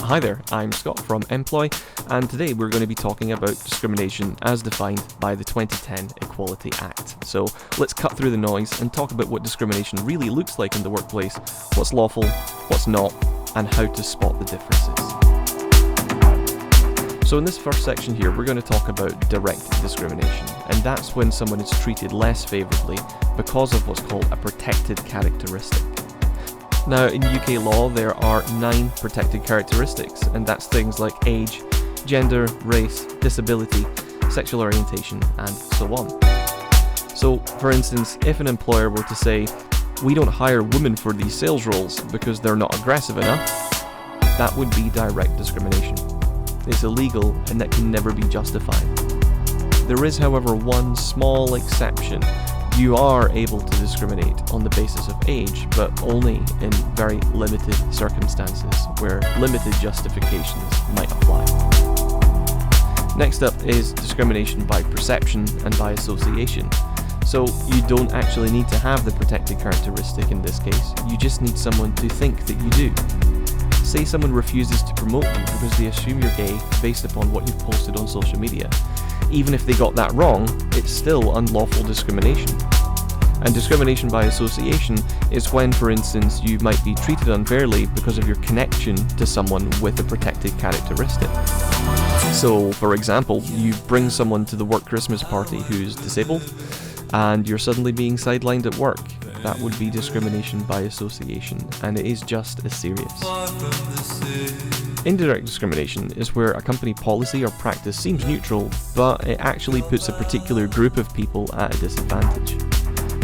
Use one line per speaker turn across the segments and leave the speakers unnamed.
Hi there, I'm Scott from Employ, and today we're going to be talking about discrimination as defined by the 2010 Equality Act. So let's cut through the noise and talk about what discrimination really looks like in the workplace, what's lawful, what's not, and how to spot the differences. So in this first section here, we're going to talk about direct discrimination, and that's when someone is treated less favourably because of what's called a protected characteristic. Now, in UK law, there are 9 protected characteristics, and that's things like age, gender, race, disability, sexual orientation, and so on. So, for instance, if an employer were to say, "We don't hire women for these sales roles because they're not aggressive enough," that would be direct discrimination. It's illegal and that can never be justified. There is, however, one small exception. You are able to discriminate on the basis of age, but only in very limited circumstances where limited justifications might apply. Next up is discrimination by perception and by association. So you don't actually need to have the protected characteristic in this case, you just need someone to think that you do. Say someone refuses to promote you because they assume you're gay based upon what you've posted on social media. Even if they got that wrong, it's still unlawful discrimination. And discrimination by association is when, for instance, you might be treated unfairly because of your connection to someone with a protected characteristic. So, for example, you bring someone to the work Christmas party who's disabled, and you're suddenly being sidelined at work. That would be discrimination by association, and it is just as serious. Indirect discrimination is where a company policy or practice seems neutral, but it actually puts a particular group of people at a disadvantage.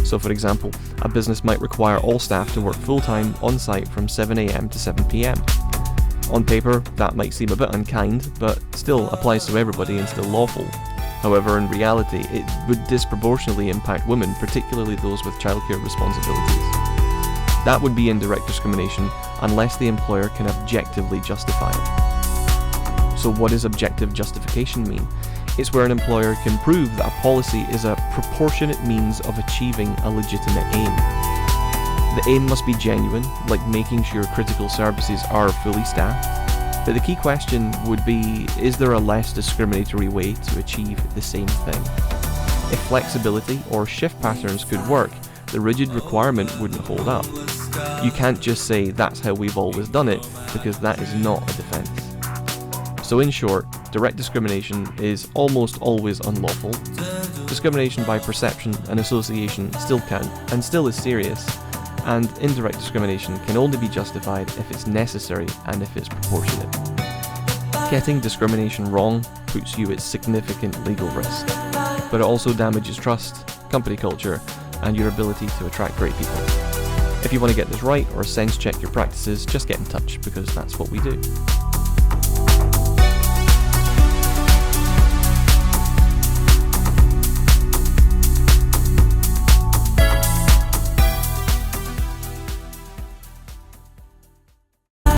So for example, a business might require all staff to work full-time on-site from 7 AM to 7 PM. On paper, that might seem a bit unkind, but still applies to everybody and still lawful. However, in reality, it would disproportionately impact women, particularly those with childcare responsibilities. That would be indirect discrimination unless the employer can objectively justify it. So what does objective justification mean? It's where an employer can prove that a policy is a proportionate means of achieving a legitimate aim. The aim must be genuine, like making sure critical services are fully staffed. But the key question would be, is there a less discriminatory way to achieve the same thing? If flexibility or shift patterns could work, the rigid requirement wouldn't hold up. You can't just say that's how we've always done it, because that is not a defense. So in short, direct discrimination is almost always unlawful. Discrimination by perception and association still count, and still is serious. And indirect discrimination can only be justified if it's necessary and if it's proportionate. Getting discrimination wrong puts you at significant legal risk, but it also damages trust, company culture, and your ability to attract great people. If you want to get this right or sense check your practices, just get in touch because that's what we do.